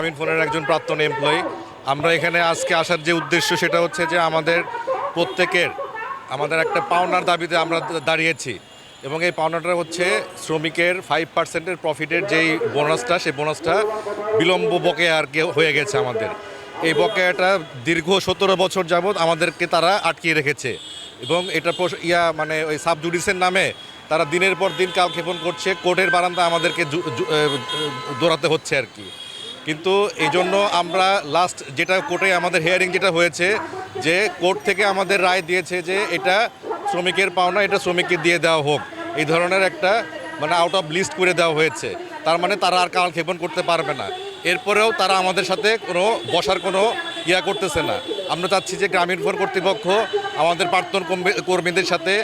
গ্রামীণফোনের একজন প্রাক্তন এমপ্লয়ি। আমরা এখানে আজকে আসার যে উদ্দেশ্য সেটা হচ্ছে যে আমাদের একটা পাওনার দাবিতে আমরা দাঁড়িয়েছি এবং এই পাওনাটা হচ্ছে শ্রমিকের 5% প্রফিটের যেই বোনাসটা, সেই বোনাসটা বিলম্ব বকেয়া আর কি হয়ে গেছে আমাদের। এই বকেয়াটা দীর্ঘ 17 বছর যাবৎ আমাদেরকে তারা আটকিয়ে রেখেছে এবং এটা মানে ওই সাব জুডিসের নামে তারা দিনের পর দিন কালক্ষেপণ করছে। কোর্টের বারান্দা আমাদেরকে দৌড়াতে হচ্ছে আর কি। কিন্তু এই জন্য আমরা লাস্ট যেটা কোর্টে আমাদের হিয়ারিং যেটা হয়েছে, যে কোর্ট থেকে আমাদের রায় দিয়েছে যে এটা শ্রমিকের পাওনা, এটা শ্রমিককে দিয়ে দেওয়া হোক, এই ধরনের একটা মানে আউট অফ লিস্ট করে দেওয়া হয়েছে। তার মানে তারা আর কালক্ষেপণ করতে পারবে না। এরপরেও তারা আমাদের সাথে বসার কোনো করতেছে না। আমরা চাচ্ছি যে গ্রামীণফোন কর্তৃপক্ষ আমাদের প্রাক্তন কর্মীদের সাথে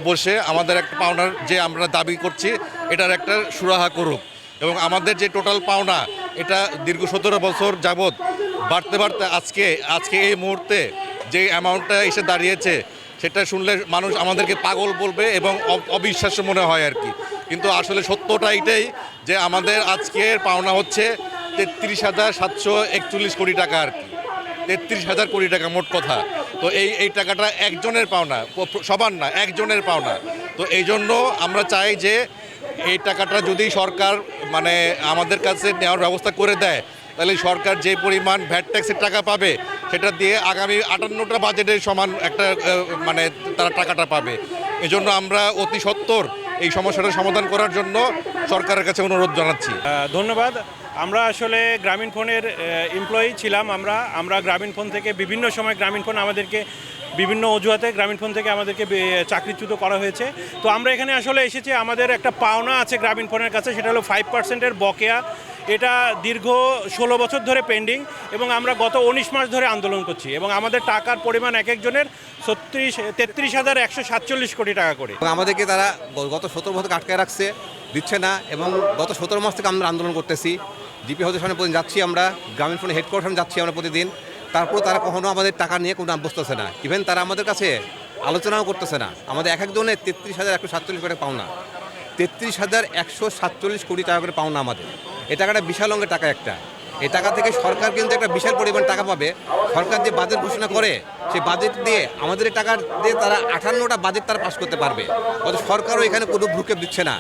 বসে আমাদের একটা পাওনার যে আমরা দাবি করছি এটার একটা সুরাহা করুক এবং আমাদের যে টোটাল পাওনা এটা দীর্ঘ 17 বছর যাবৎ বাড়তে আজকে এই মুহূর্তে যে অ্যামাউন্টটা এসে দাঁড়িয়েছে সেটা শুনলে মানুষ আমাদেরকে পাগল বলবে এবং অবিশ্বাস্য মনে হয় আর কি। কিন্তু আসলে সত্যটা এটাই যে আমাদের আজকের পাওনা হচ্ছে 33,741 কোটি টাকা আর কি, 33,000 কোটি টাকা মোট কথা। তো এই টাকাটা একজনের পাওনা, সবার না, একজনের পাওনা। তো এই জন্য আমরা চাই যে এই টাকাটা যদি সরকার মানে আমাদের কাছে নেওয়ার ব্যবস্থা করে দেয়, তাহলে সরকার যে পরিমাণ ভ্যাট ট্যাক্সের টাকা পাবে সেটা দিয়ে আগামী 58টা বাজেটের সমান একটা মানে তারা টাকাটা পাবে। এজন্য আমরা অতি সত্বর এই সমস্যাটা সমাধান করার জন্য সরকারের কাছে অনুরোধ জানাচ্ছি। ধন্যবাদ। আমরা আসলে গ্রামীণফোনের এমপ্লয়ি ছিলাম। আমরা গ্রামীণফোন থেকে বিভিন্ন সময় গ্রামীণফোন আমাদেরকে বিভিন্ন অজুহাতে গ্রামীণফোন থেকে আমাদেরকে চাকরিচ্যুত করা হয়েছে। তো আমরা এখানে আসলে এসেছি, আমাদের একটা পাওনা আছে গ্রামীণফোনের কাছে, সেটা হলো 5%-এর বকেয়া। এটা দীর্ঘ 16 বছর ধরে পেন্ডিং এবং আমরা গত 19 মাস ধরে আন্দোলন করছি এবং আমাদের টাকার পরিমাণ এক একজনের 33,147 কোটি টাকা করে। আমাদেরকে তারা গত 17 বছর আটকায় রাখছে, দিচ্ছে না এবং গত 17 মাস থেকে আমরা আন্দোলন করতেছি। জিপি হাউসের সামনে প্রতিদিন যাচ্ছি, আমরা গ্রামীণফোনের হেডকোয়ার্টার সামনে যাচ্ছি আমরা প্রতিদিন। তারপর তারা কখনো আমাদের টাকা নিয়ে কোনো বসতেছে না, ইভেন তারা আমাদের কাছে আলোচনাও করতেছে না। আমাদের এক একজনের 33,147 কোটি পাওনা, 33,147 কোটি টাকা করে পাওনা আমাদের। এই টাকাটা বিশাল অঙ্কের টাকা একটা। এই টাকা থেকে সরকার কিন্তু একটা বিশাল পরিমাণ টাকা পাবে। সরকার যে বাজেট ঘোষণা করে সেই বাজেট দিয়ে আমাদের টাকা দিয়ে তারা 58টা বাজেট তারা পাস করতে পারবে। অথচ সরকারও এখানে কোনো ভ্রুক্ষেপ দিচ্ছে না।